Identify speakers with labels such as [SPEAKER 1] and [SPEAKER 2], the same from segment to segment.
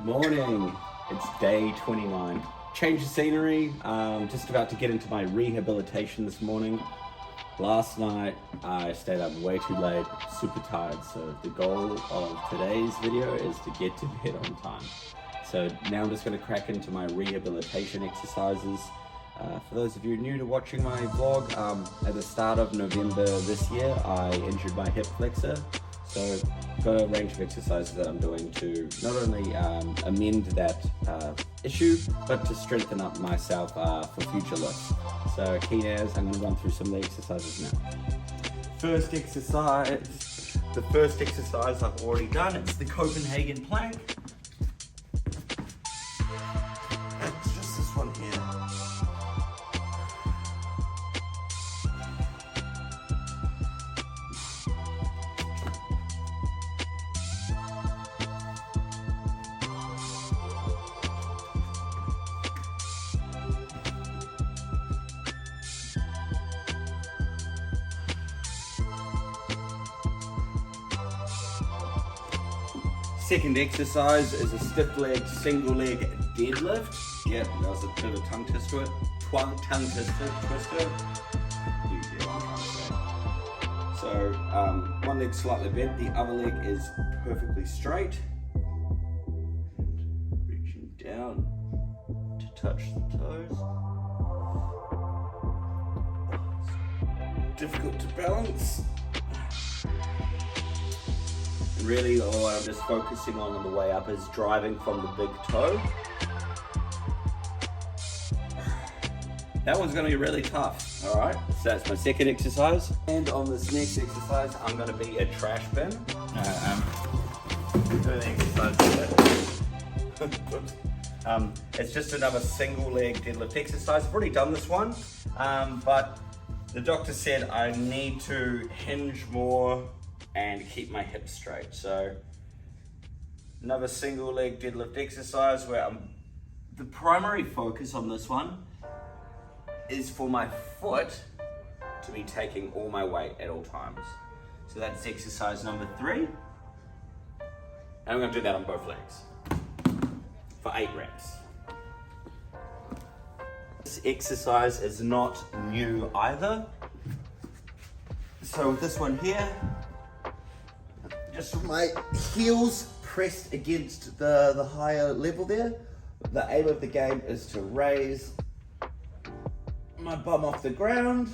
[SPEAKER 1] Good morning. It's day 29. Change of scenery. Just about to get into my rehabilitation this morning. Last night I stayed up way too late, super tired. So the goal of today's video is to get to bed on time. So now I'm just going to crack into my rehabilitation exercises. For those of you new to watching my vlog, at the start of November this year, I injured my hip flexor. So I've got a range of exercises that I'm doing to not only amend that issue, but to strengthen up myself for future lifts. So keen as, I'm going to run through some of the exercises now. First exercise, the first exercise I've already done, it's the Copenhagen plank. It's just this one here. Second exercise is a stiff leg, single leg deadlift. Yeah, that was a bit of a tongue twister. Tongue twister. You get what I'm trying to say. So one leg slightly bent, the other leg is perfectly straight. Reaching down to touch the toes. Difficult to balance. Really, all I'm just focusing on the way up is driving from the big toe. That one's going to be really tough, all right? So that's my second exercise. And on this next exercise, I'm going to be a trash bin. It's just another single leg deadlift exercise. I've already done this one, but the doctor said I need to hinge more and keep my hips straight. So another single leg deadlift exercise where the primary focus on this one is for my foot to be taking all my weight at all times. So that's exercise number 3. And I'm gonna do that on both legs for 8 reps. This exercise is not new either. So with this one here, just my heels pressed against the higher level there. The aim of the game is to raise my bum off the ground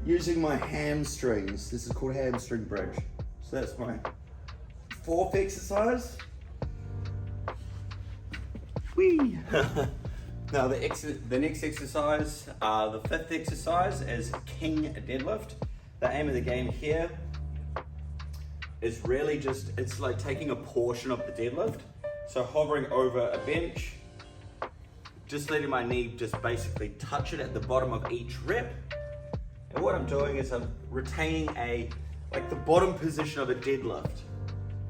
[SPEAKER 1] using my hamstrings. This is called hamstring bridge. So that's my 4th exercise. Whee! Now the next exercise, the 5th exercise is king deadlift. The aim of the game here is really just, it's like taking a portion of the deadlift. So hovering over a bench, just letting my knee just basically touch it at the bottom of each rep. And what I'm doing is I'm retaining like the bottom position of a deadlift.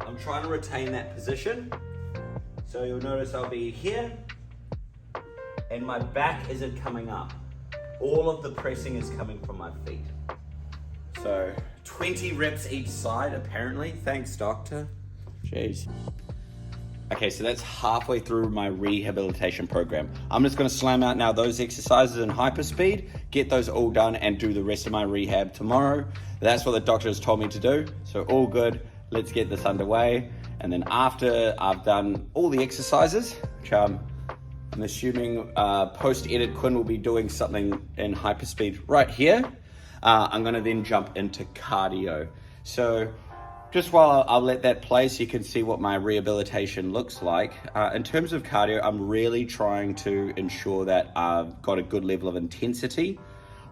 [SPEAKER 1] I'm trying to retain that position. So you'll notice I'll be here and my back isn't coming up. All of the pressing is coming from my feet. So 20 reps each side, apparently. Thanks, doctor. Jeez. Okay, so that's halfway through my rehabilitation program. I'm just gonna slam out now those exercises in hyper speed, get those all done, and do the rest of my rehab tomorrow. That's what the doctor has told me to do. So all good, let's get this underway. And then after I've done all the exercises, which I'm assuming post-edit Quinn will be doing something in hyper speed right here. I'm gonna then jump into cardio. So just while I'll let that play so you can see what my rehabilitation looks like. In terms of cardio, I'm really trying to ensure that I've got a good level of intensity.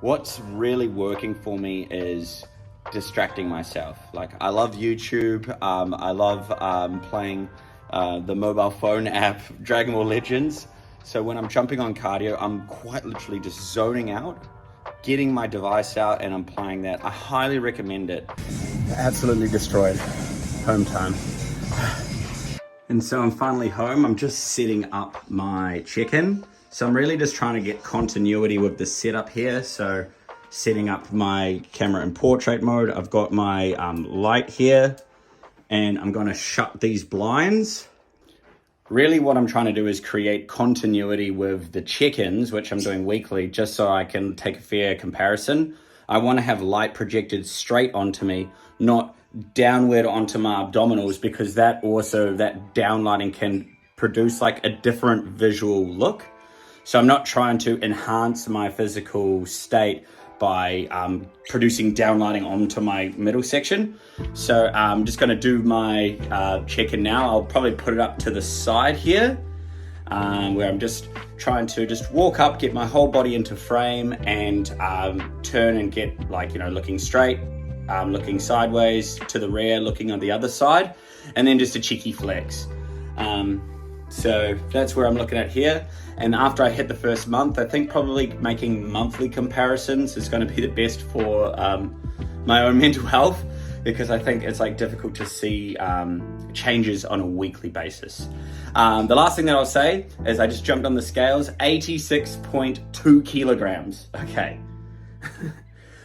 [SPEAKER 1] What's really working for me is distracting myself. Like I love YouTube, I love playing the mobile phone app, Dragon Ball Legends. So when I'm jumping on cardio, I'm quite literally just zoning out, getting my device out, and I'm playing that. I highly recommend it. Absolutely destroyed. Home time. And so I'm finally home. I'm just setting up my check-in. So I'm really just trying to get continuity with the setup here. So setting up my camera in portrait mode. I've got my light here, and I'm gonna shut these blinds really what I'm trying to do is create continuity with the check-ins, which I'm doing weekly, just so I can take a fair comparison. I want to have light projected straight onto me, not downward onto my abdominals, because that downlighting can produce like a different visual look. So I'm not trying to enhance my physical state by producing downlighting onto my middle section. So I'm just going to do my check-in now. I'll probably put it up to the side here, where I'm just trying to just walk up, get my whole body into frame, and turn and get like, looking straight, looking sideways to the rear, looking on the other side, and then just a cheeky flex. So that's where I'm looking at here. And after I hit the first month, I think probably making monthly comparisons is going to be the best for my own mental health, because I think it's like difficult to see changes on a weekly basis. The last thing that I'll say is I just jumped on the scales, 86.2 kilograms. Okay.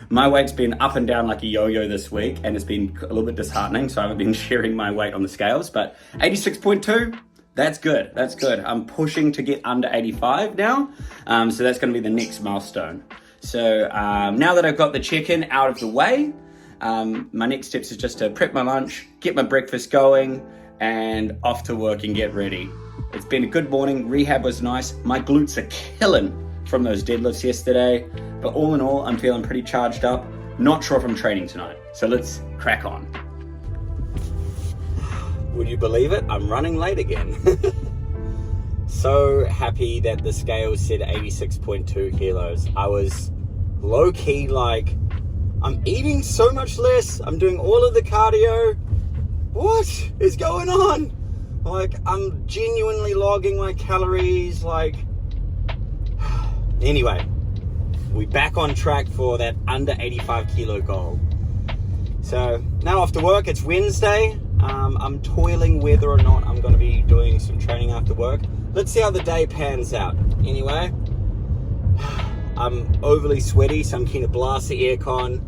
[SPEAKER 1] My weight's been up and down like a yo-yo this week, and it's been a little bit disheartening, so I haven't been sharing my weight on the scales, but 86.2, that's good. That's good. I'm pushing to get under 85 now, so that's going to be the next milestone. So now that I've got the check-in out of the way, my next steps is just to prep my lunch, get my breakfast going, and off to work and get ready. It's been a good morning. Rehab was nice. My glutes are killing from those deadlifts yesterday, but all in all, I'm feeling pretty charged up. Not sure if I'm training tonight, so let's crack on. Would you believe it? I'm running late again. So happy that the scale said 86.2 kilos. I was low-key like, I'm eating so much less. I'm doing all of the cardio. What is going on? Like, I'm genuinely logging my calories. Like, anyway, we back on track for that under 85 kilo goal. So now after work, it's Wednesday. I'm toiling whether or not I'm going to be doing some training after work. Let's see how the day pans out. Anyway, I'm overly sweaty, so I'm keen to blast the aircon,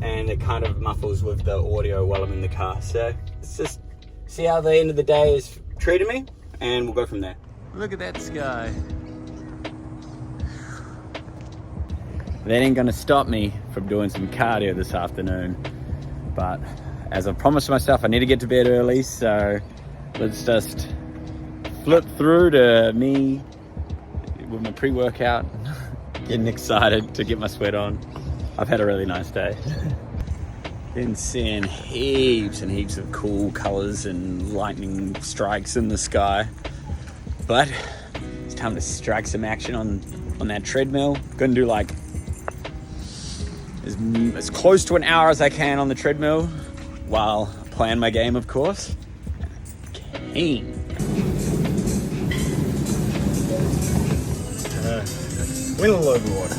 [SPEAKER 1] and it kind of muffles with the audio while I'm in the car. So let's just see how the end of the day is treating me, and we'll go from there.
[SPEAKER 2] Look at that sky.
[SPEAKER 1] That ain't gonna stop me from doing some cardio this afternoon, but as I promised myself, I need to get to bed early, so let's just flip through to me with my pre-workout, getting excited to get my sweat on. I've had a really nice day. Been seeing heaps and heaps of cool colors and lightning strikes in the sky, but it's time to strike some action on that treadmill. Gonna do like as close to an hour as I can on the treadmill, while playing my game, of course. Keen. Win a load of water.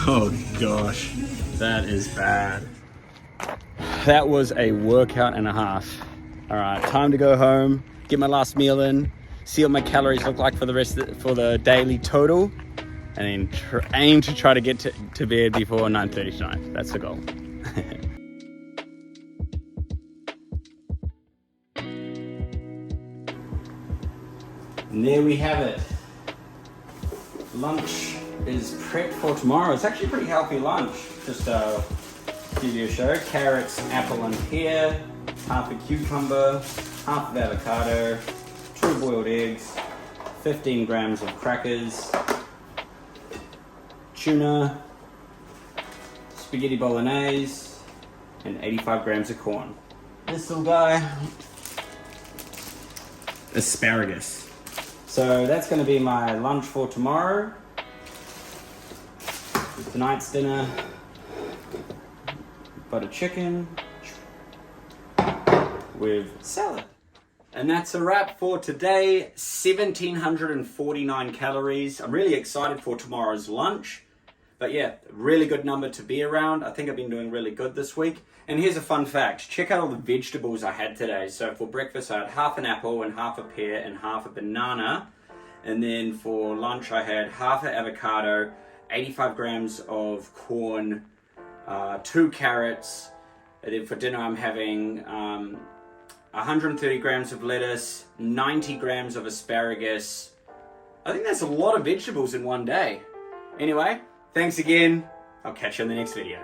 [SPEAKER 1] Oh gosh, that is bad. That was a workout and a half. All right, time to go home, get my last meal in, see what my calories look like for the daily total, and then aim to try to get to bed before 9:30 tonight. That's the goal. And there we have it. Lunch is prepped for tomorrow. It's actually a pretty healthy lunch. Just give you a show. Carrots, apple and pear, half a cucumber, half of avocado, 2 boiled eggs, 15 grams of crackers, tuna, spaghetti bolognese, and 85 grams of corn. This little guy, asparagus. So that's going to be my lunch for tomorrow. Tonight's dinner, butter chicken with salad. And that's a wrap for today. 1,749 calories. I'm really excited for tomorrow's lunch. But yeah, really good number to be around. I think I've been doing really good this week. And here's a fun fact. Check out all the vegetables I had today. So for breakfast, I had half an apple and half a pear and half a banana. And then for lunch, I had half an avocado, 85 grams of corn, 2 carrots, and then for dinner I'm having 130 grams of lettuce, 90 grams of asparagus. I think that's a lot of vegetables in one day. Anyway, thanks again. I'll catch you in the next video.